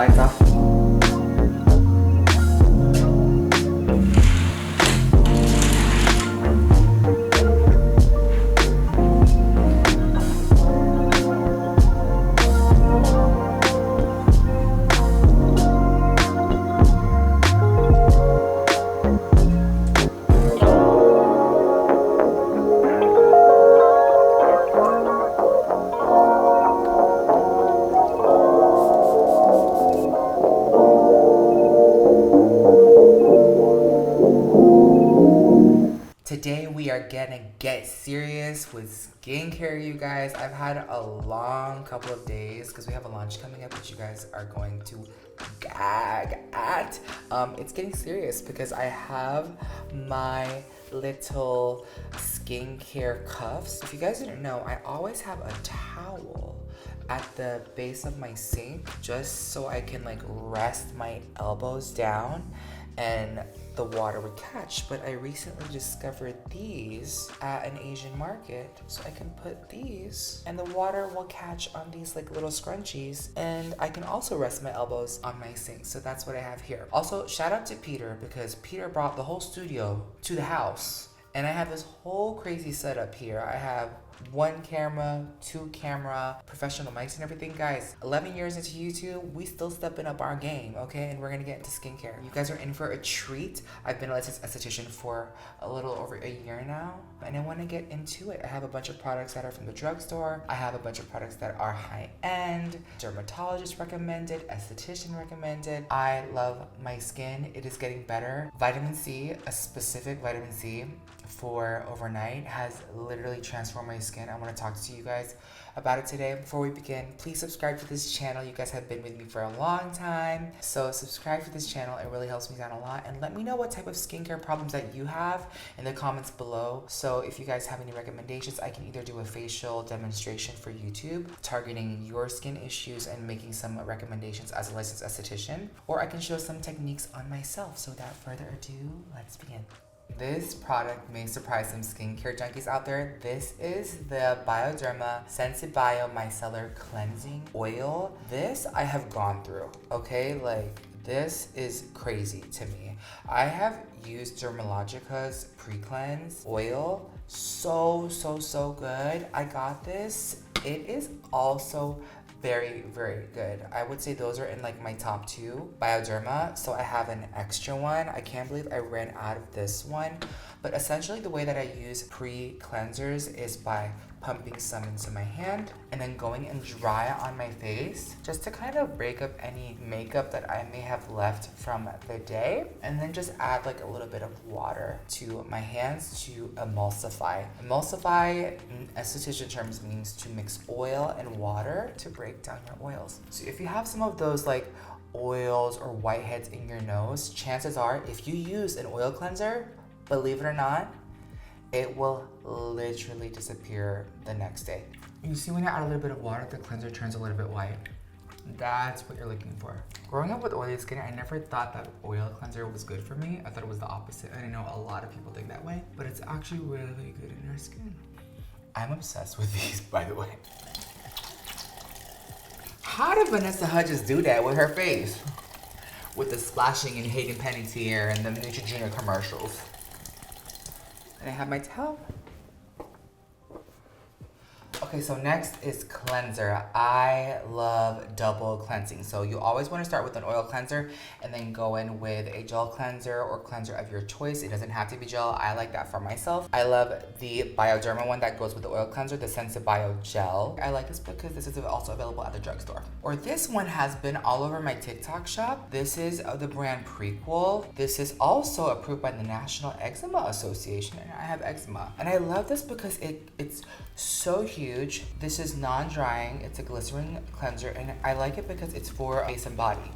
lights off. Today we are gonna get serious with skincare, you guys. I've had a long couple of days because we have a launch coming up that you guys are going to gag at. It's getting serious because I have my little skincare cuffs. If you guys didn't know, I always have a towel at the base of my sink just so I can like rest my elbows down and the water would catch. But I recently discovered these at an Asian market, so I can put these and the water will catch on these like little scrunchies, and I can also rest my elbows on my sink. So that's what I have here. Also, shout out to Peter because Peter brought the whole studio to the house, and I have this whole crazy setup here. I have 1 camera, 2 camera, professional mics and everything. Guys, 11 years into YouTube, we still stepping up our game, okay? And we're gonna get into skincare. You guys are in for a treat. I've been a licensed esthetician for a little over a year now, and I wanna get into it. I have a bunch of products that are from the drugstore. I have a bunch of products that are high-end, dermatologist recommended, esthetician recommended. I love my skin. It is getting better. Vitamin C, a specific vitamin C for overnight, has literally transformed my skin. I want to talk to you guys about it today. Before we begin, please subscribe to this channel. You guys have been with me for a long time, so subscribe to this channel. It really helps me out a lot, and let me know what type of skincare problems that you have in the comments below. So if you guys have any recommendations, I can either do a facial demonstration for YouTube targeting your skin issues and making some recommendations as a licensed esthetician, or I can show some techniques on myself. So without further ado, let's begin. This product may surprise some skincare junkies out there. This is the Bioderma Sensibio Micellar Cleansing Oil. This I have gone through, okay? Like, this is crazy to me. I have used Dermalogica's Pre-Cleanse Oil. So good. I got this. It is also very good. I would say those are in like my top 2. Bioderma, so I have an extra one. I can't believe I ran out of this one. But essentially the way that I use pre-cleansers is by pumping some into my hand and then going and dry it on my face just to kind of break up any makeup that I may have left from the day, and then just add like a little bit of water to my hands to emulsify. Emulsify in esthetician terms means to mix oil and water to break down your oils. So if you have some of those like oils or whiteheads in your nose, chances are if you use an oil cleanser, believe it or not, it will literally disappear the next day. You see, when you add a little bit of water, the cleanser turns a little bit white. That's what you're looking for. Growing up with oily skin, I never thought that oil cleanser was good for me. I thought it was the opposite. And I know a lot of people think that way, but it's actually really good in your skin. I'm obsessed with these, by the way. How did Vanessa Hudgens do that with her face? With the splashing and Hayden Panettiere and the Neutrogena commercials. And I have my towel. Okay, so next is cleanser. I love double cleansing. So you always want to start with an oil cleanser and then go in with a gel cleanser or cleanser of your choice. It doesn't have to be gel. I like that for myself. I love the Bioderma one that goes with the oil cleanser, the Sensibio Gel. I like this because this is also available at the drugstore. Or this one has been all over my TikTok shop. This is the brand Prequel. This is also approved by the National Eczema Association, and I have eczema. And I love this because it's so huge. This is non-drying. It's a glycerin cleanser, and I like it because it's for face and body.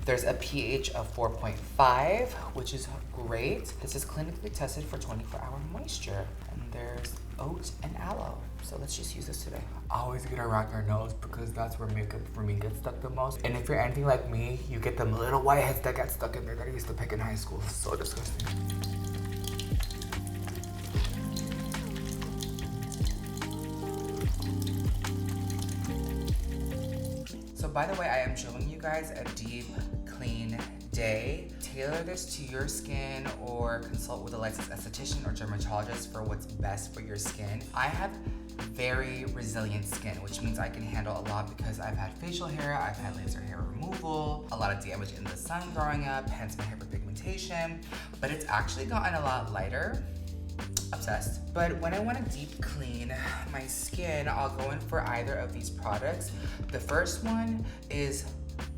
There's a pH of 4.5, which is great. This is clinically tested for 24-hour moisture. And there's oat and aloe. So let's just use this today. I always get around your nose because that's where makeup for me gets stuck the most. And if you're anything like me, you get them little whiteheads that got stuck in there that I used to pick in high school. So disgusting. So by the way, I am showing you guys a deep, clean day. Tailor this to your skin or consult with a licensed esthetician or dermatologist for what's best for your skin. I have very resilient skin, which means I can handle a lot because I've had facial hair, I've had laser hair removal, a lot of damage in the sun growing up, hence my hyperpigmentation, but it's actually gotten a lot lighter. Obsessed. But when I want to deep clean my skin, I'll go in for either of these products. The first one is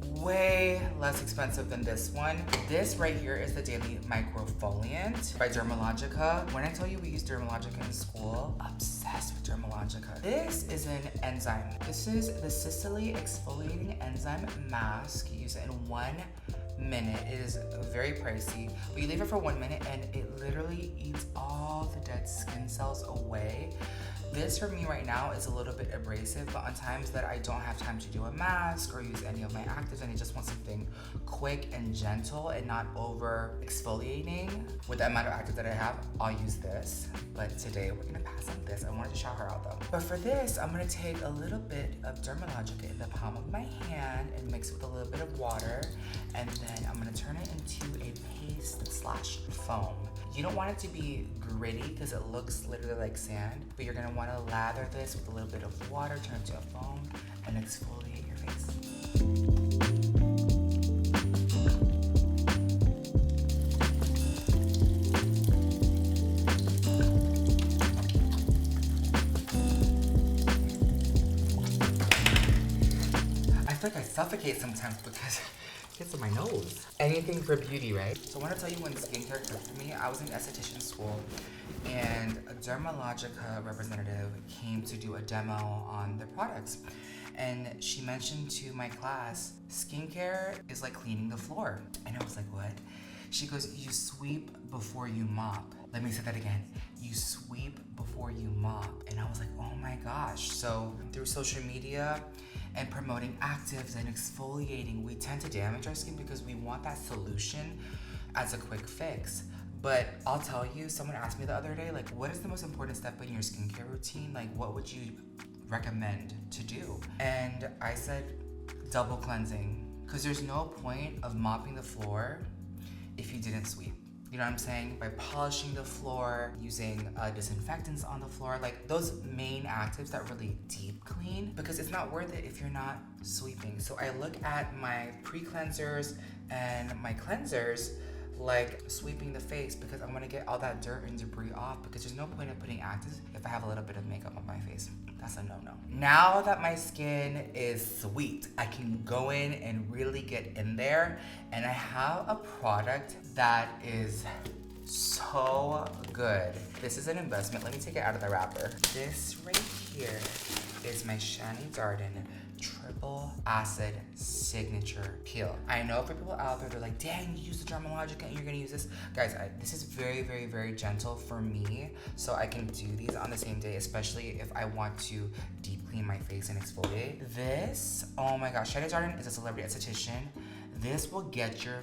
way less expensive than this one. This right here is the Daily Microfoliant by Dermalogica. When I tell you we use Dermalogica in school, obsessed with Dermalogica. This is an enzyme. This is the Sicily Exfoliating Enzyme Mask. You use it in 1 minute. It is very pricey, but you leave it for 1 minute and it literally eats all the dead skin cells away. This for me right now is a little bit abrasive, but on times that I don't have time to do a mask or use any of my actives and I just want something quick and gentle and not over exfoliating with the amount of actives that I have, I'll use this. But today we're gonna pass on this. I wanted to shout her out though. But for this, I'm gonna take a little bit of Dermalogica in the palm of my hand and mix it with a little bit of water, and then I'm gonna turn it into a paste/foam. You don't want it to be gritty because it looks literally like sand, but you're gonna wanna lather this with a little bit of water, turn it to a foam, and exfoliate your face. I feel like I suffocate sometimes because it gets in my nose. Anything for beauty, right? So I want to tell you when skincare clicked for me. I was in esthetician school and a Dermalogica representative came to do a demo on their products. And she mentioned to my class, skincare is like cleaning the floor. And I was like, what? She goes, you sweep before you mop. Let me say that again. You sweep before you mop. And I was like, oh my gosh. So through social media and promoting actives and exfoliating, we tend to damage our skin because we want that solution as a quick fix. But I'll tell you, someone asked me the other day, like, what is the most important step in your skincare routine? Like, what would you recommend to do? And I said, double cleansing. Because there's no point of mopping the floor if you didn't sweep. You know what I'm saying? By polishing the floor, using disinfectants on the floor, like those main actives that really deep clean, because it's not worth it if you're not sweeping. So I look at my pre-cleansers and my cleansers like sweeping the face because I want to get all that dirt and debris off, because there's no point in putting actives if I have a little bit of makeup on my face. That's a no-no. Now that my skin is sweet, I can go in and really get in there, and I have a product that is so good. This is an investment. Let me take it out of the wrapper. This right here is my Shani Darden Triple Acid Signature Peel. I know for people out there, they're like, dang, you use the Dermalogica and you're gonna use this. Guys, this is very, very, very gentle for me, so I can do these on the same day, especially if I want to deep clean my face and exfoliate. This, oh my gosh, Shani Darden is a celebrity esthetician. This will get your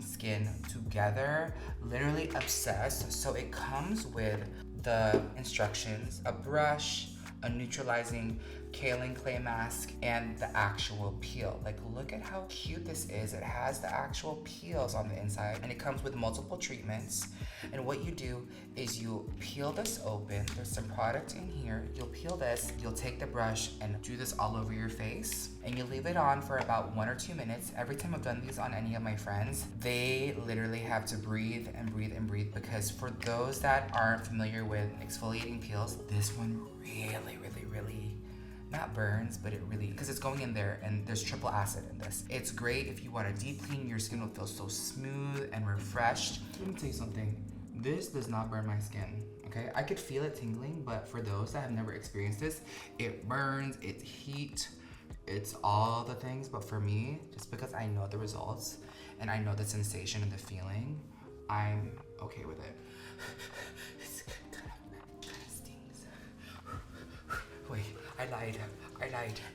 skin together, literally obsessed. So it comes with the instructions, a brush, a neutralizing kaolin clay mask, and the actual peel. Like, look at how cute this is. It has the actual peels on the inside, and it comes with multiple treatments. And what you do is you peel this open. There's some product in here. You'll peel this, you'll take the brush and do this all over your face, and you leave it on for about 1 or 2 minutes. Every time I've done these on any of my friends, they literally have to breathe and breathe and breathe, because for those that aren't familiar with exfoliating peels, this one really, really, really not burns, but it really, because it's going in there and there's triple acid in this. It's great if you want to deep clean. Your skin will feel so smooth and refreshed. Let me tell you something. This does not burn my skin, okay? I could feel it tingling, but for those that have never experienced this, it burns, it's heat, it's all the things. But for me, just because I know the results and I know the sensation and the feeling, I'm okay with it. It's kind of stings. Wait, I lied.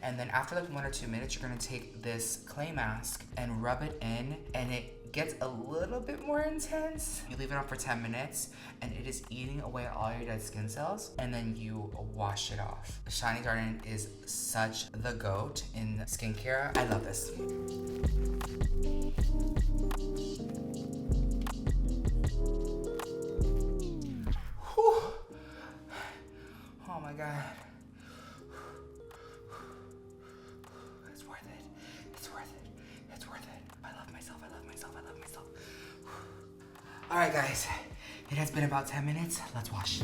And then after like 1 or 2 minutes, you're gonna take this clay mask and rub it in, and it gets a little bit more intense. You leave it on for 10 minutes and it is eating away all your dead skin cells, and then you wash it off. Shiny Darden is such the GOAT in skincare. I love this. Whew. Oh my God. It's worth it. It's worth it. It's worth it. I love myself. I love myself. I love myself. All right, guys. It has been about 10 minutes. Let's wash.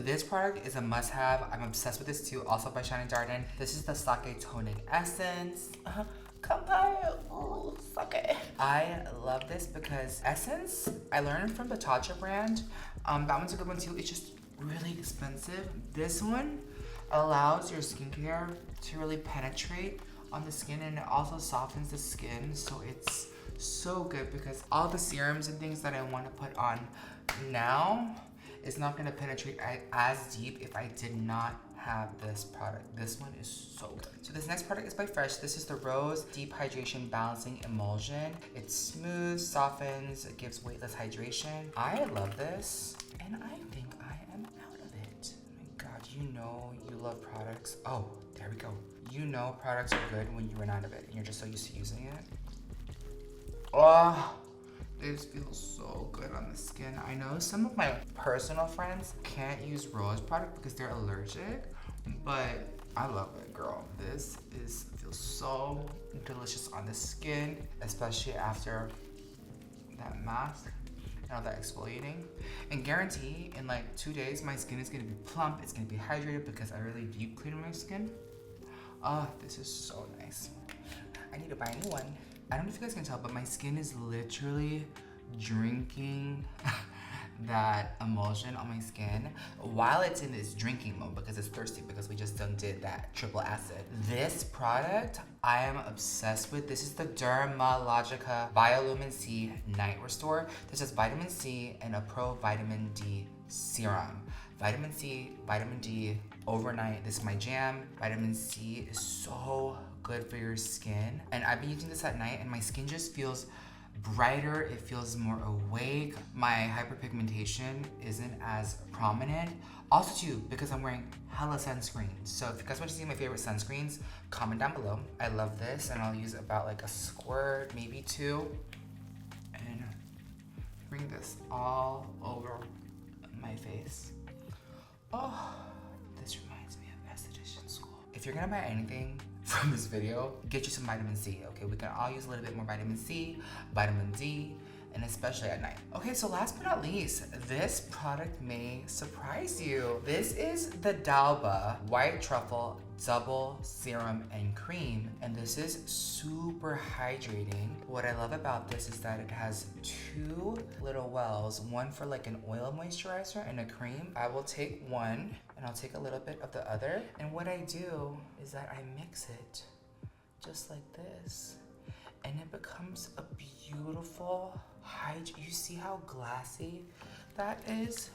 This product is a must-have. I'm obsessed with this too, also by Shiny Darden. This is the Sake Toning Essence. Come by, ooh, sake. I love this because Essence, I learned from the Tatcha brand. That one's a good one too. It's just really expensive. This one allows your skincare to really penetrate on the skin, and it also softens the skin, so it's so good because all the serums and things that I want to put on now is not going to penetrate as deep if I did not have this product. This one is so good. So this next product is by Fresh. This is the Rose Deep Hydration Balancing Emulsion. It's smooth, softens, it gives weightless hydration. I love this, and I think I am out of it. Oh my God, you know you love products. Oh, there we go. You know products are good when you run out of it and you're just so used to using it. Oh, this feels so good on the skin. I know some of my personal friends can't use Rose product because they're allergic, but I love it, girl. This feels so delicious on the skin, especially after that mask and all that exfoliating. And guarantee in like 2 days, my skin is gonna be plump, it's gonna be hydrated because I really deep clean my skin. Oh, this is so nice. I need to buy a new one. I don't know if you guys can tell, but my skin is literally drinking that emulsion on my skin while it's in this drinking mode because it's thirsty, because we just did that triple acid. This product I am obsessed with. This is the Dermalogica Biolumin C Night Restore. This is vitamin C and a pro vitamin D serum. Vitamin C, vitamin D, overnight. This is my jam. Vitamin C is so good for your skin. And I've been using this at night and my skin just feels brighter. It feels more awake. My hyperpigmentation isn't as prominent. Also too, because I'm wearing hella sunscreen. So if you guys want to see my favorite sunscreens, comment down below. I love this and I'll use about like a squirt, maybe 2. And bring this all over my face. Oh, this reminds me of esthetician school. If you're gonna buy anything from this video, get you some vitamin C, okay? We can all use a little bit more vitamin C, vitamin D, and especially at night. Okay, so last but not least, this product may surprise you. This is the Dalba White Truffle Double Serum and Cream, and this is super hydrating. What I love about this is that it has 2 little wells, one for like an oil moisturizer and a cream. I will take one and I'll take a little bit of the other, and what I do is that I mix it just like this, and it becomes a beautiful you see how glassy that is?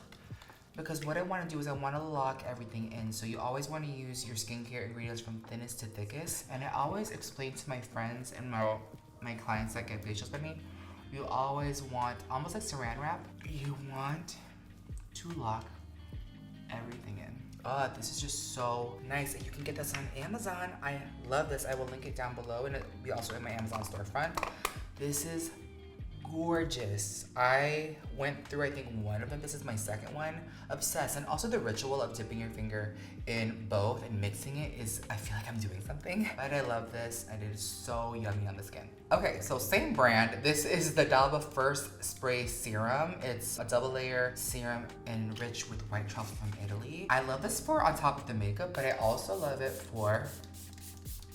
Because what I want to do is I want to lock everything in. So you always want to use your skincare ingredients from thinnest to thickest. And I always explain to my friends and my clients that get facials by me, you always want, almost like saran wrap, you want to lock everything in. Oh, this is just so nice. And you can get this on Amazon. I love this. I will link it down below, and it'll be also in my Amazon storefront. This is gorgeous. I went through, I think, one of them. This is my second one. Obsessed. And also the ritual of dipping your finger in both and mixing it is, I feel like I'm doing something. But I love this, and it is so yummy on the skin. Okay, so same brand. This is the Dalba First Spray Serum. It's a double layer serum enriched with white truffle from Italy. I love this for on top of the makeup, but I also love it for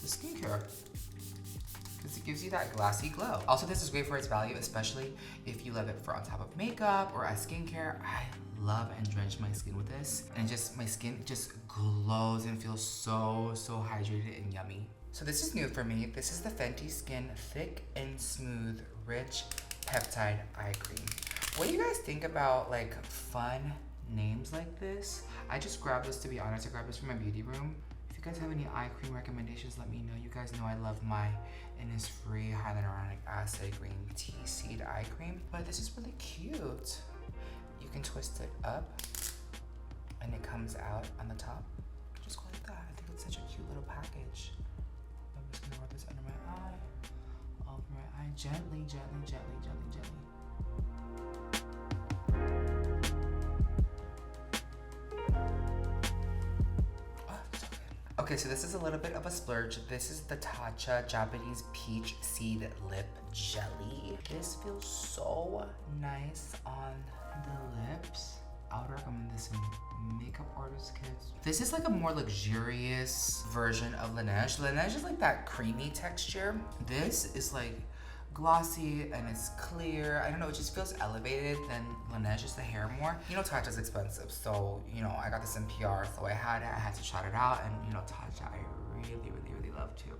the skincare, because it gives you that glassy glow. Also, this is great for its value, especially if you love it for on top of makeup or as skincare. I love and drench my skin with this, and just my skin just glows and feels so hydrated and yummy. So this is new for me. This is the Fenty Skin Thick and Smooth Rich Peptide Eye Cream. What do you guys think about like fun names like this. I just grabbed this, to be honest. I grabbed this from my beauty room. If you guys have any eye cream recommendations, let me know. You guys know I love my Innisfree Hyaluronic Acid Green Tea Seed Eye Cream. But this is really cute. You can twist it up and it comes out on the top. Just go like that. I think it's such a cute little package. I'm just gonna rub this under my eye, all over my eye, gently, gently, gently, gently, gently. Oh, so good. Okay, so this is a little bit of a splurge. This is the Tatcha Japanese Peach Seed Lip Jelly. This feels so nice on the lips. I would recommend this in makeup artist kits. This is like a more luxurious version of Laneige. Laneige is like that creamy texture. This is like glossy and it's clear. I don't know, it just feels elevated than Laneige is the hair more. You know, Tatcha's expensive, so you know, I got this in PR, so I had to shout it out, and you know, Tatcha I really, really, really love too.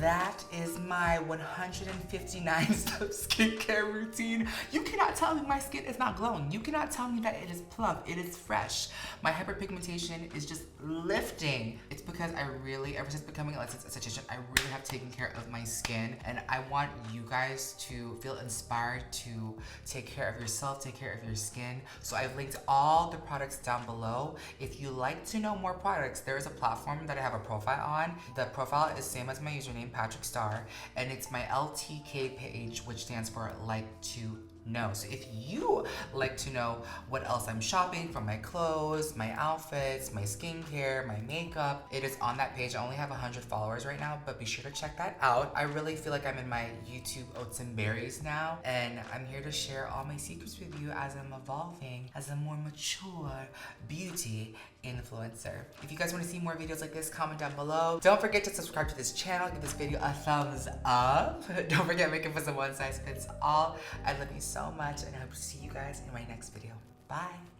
That is my 159 step skincare routine. You cannot tell me my skin is not glowing. You cannot tell me that it is plump, it is fresh. My hyperpigmentation is just lifting. It's because I really, ever since becoming a esthetician, I really have taken care of my skin, and I want you guys to feel inspired to take care of yourself, take care of your skin. So I've linked all the products down below. If you like to know more products, there is a platform that I have a profile on. The profile is same as my username, PatrickStarrr, and it's my LTK page, which stands for like to know. So if you like to know what else I'm shopping for, my clothes, my outfits, my skincare, my makeup, it is on that page. I only have 100 followers right now, but be sure to check that out. I really feel like I'm in my YouTube oats and berries now, and I'm here to share all my secrets with you as I'm evolving as a more mature beauty influencer. If you guys want to see more videos like this, comment down below. Don't forget to subscribe to this channel, give this video a thumbs up. Don't forget making for some one size fits all. I love you so much, and I hope to see you guys in my next video. Bye.